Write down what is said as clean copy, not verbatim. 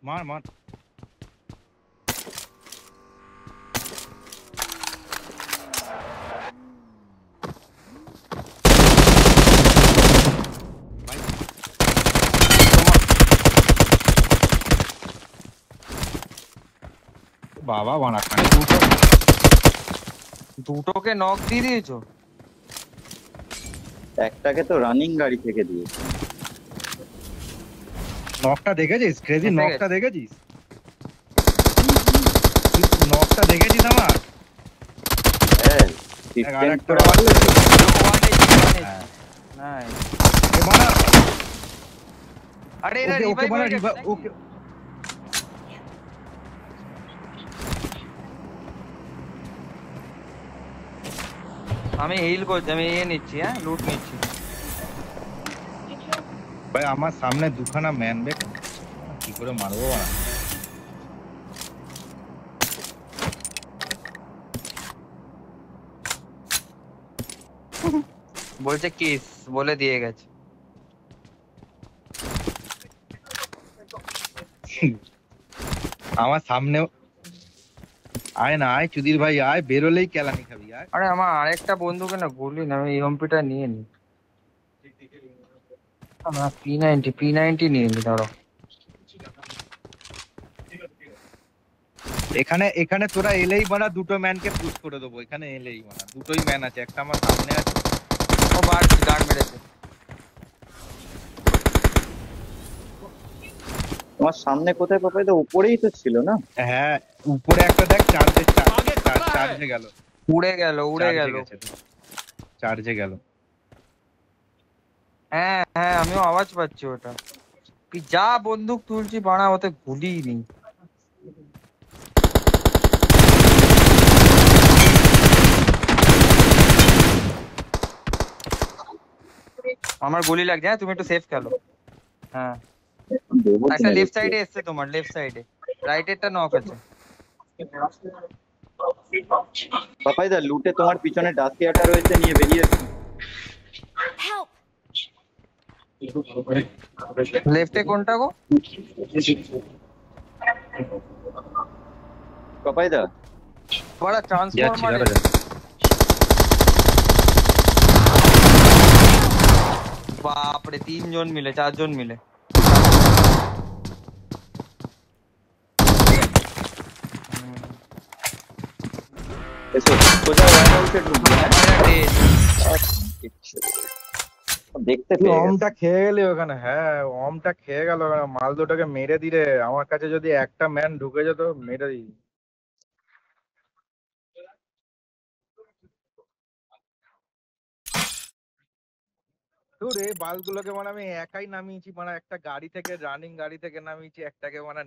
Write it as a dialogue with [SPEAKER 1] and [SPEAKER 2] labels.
[SPEAKER 1] मार मार বাবা বানা খানে
[SPEAKER 2] দুটোকে নক দিয়ে দিয়েছো।
[SPEAKER 3] একটাকে তো রানিং গাড়ি থেকে দিয়েছে।
[SPEAKER 1] নকটা দেখেছিস? ক্রেজি
[SPEAKER 2] এসে
[SPEAKER 1] নকটা
[SPEAKER 2] গেছে।
[SPEAKER 1] দেখেছিস? নকটা দেখেছিস আমার?
[SPEAKER 3] হ্যাঁ
[SPEAKER 1] দেখ, আর
[SPEAKER 3] 15
[SPEAKER 1] একটা
[SPEAKER 3] করে
[SPEAKER 1] বাবা।
[SPEAKER 3] মারলে তো।
[SPEAKER 1] হ্যাঁ।
[SPEAKER 2] নাইস।
[SPEAKER 1] এ বানা
[SPEAKER 2] আরে এরা
[SPEAKER 1] ওকে ওকে
[SPEAKER 2] রিভাইভ
[SPEAKER 1] বানা
[SPEAKER 2] হয়ে গেছে নাকি?
[SPEAKER 1] ওকে
[SPEAKER 2] আমি হিল করছি, আমি নিচ্ছি, হ্যাঁ লুট নিচ্ছি।
[SPEAKER 1] ভাই আমার সামনে দুখানা ম্যান বেক কি করে মারবো বানা?
[SPEAKER 2] বলছে কিস বলে দিয়ে গেছে।
[SPEAKER 1] আমার সামনেও আয় না, আয় চুদির ভাই আয়, বেরোলেই কেলানি খাবি আয়।
[SPEAKER 2] আরে আমার আরেকটা বন্ধুকে না গুলি না, আমি এমপিটা নিয়ে নি। না P90 নিয়ে নি, ধরো।
[SPEAKER 1] এখানে এখানে তোরা এলেই বানা দুটো ম্যানকে পুশ করে দেবো। এখানে এলেই বানা দুটোই ম্যান আছে, একটা আমার সামনে আছে।
[SPEAKER 2] ও গার্ড মেরেছে।
[SPEAKER 3] তোমার সামনে কোথায় পাপাই? তো উপরেই তো ছিল না?
[SPEAKER 1] হ্যাঁ উপরে একটা দেখ, চার্জে গেল।
[SPEAKER 2] উড়ে গেল
[SPEAKER 1] চার্জে গেছে, চার্জে গেল।
[SPEAKER 2] হ্যাঁ হ্যাঁ, আমিও আওয়াজ পাচ্ছি ওটা। কি যা বন্দুক তুলছি বাড়া, ওতে গুলি নেই। আমার গুলি লাগছে, হ্যাঁ তুমি একটু সেফ খেলো। হ্যাঁ
[SPEAKER 3] দেবো
[SPEAKER 2] একটা
[SPEAKER 3] কিনা
[SPEAKER 2] লেফট
[SPEAKER 3] দেখতে।
[SPEAKER 2] সাইডে এসছে, তোমার লেফট সাইডে। রাইটেরটা নক আছে।
[SPEAKER 3] পাপাই দা লুটে তোমার পিছনে ডাসিয়াটা রয়েছে, নিয়ে বেরিয়ে এসো।
[SPEAKER 4] Help!
[SPEAKER 2] লেফটে কোনটা গো?
[SPEAKER 3] পাপাই দা
[SPEAKER 2] বড়া
[SPEAKER 1] যাচ্ছি
[SPEAKER 2] ট্রান্সফরমারে।
[SPEAKER 1] দাঁড়া যা।
[SPEAKER 2] বাপরে 3 জন মিলে 4 জন মিলে।
[SPEAKER 3] এসো সোজা ওয়ার হাউসে ঢুকবে। দেখতে
[SPEAKER 1] তুই
[SPEAKER 3] পেয়ে গেছে।
[SPEAKER 1] অমটা খেয়ে গেলি ওখানে, হ্যাঁ অমটা খেয়ে গেল ওখানে। মাল দুটোকে মেরে দিলে, আমার কাছে যদি একটা ম্যান ঢুকে যেত মেরে দিই। তোর এই বালগুলোকে মানে আমি একাই নামিয়েছি, মানে একটা গাড়ি থেকে, রানিং গাড়ি থেকে নামিয়েছি একটাকে মানে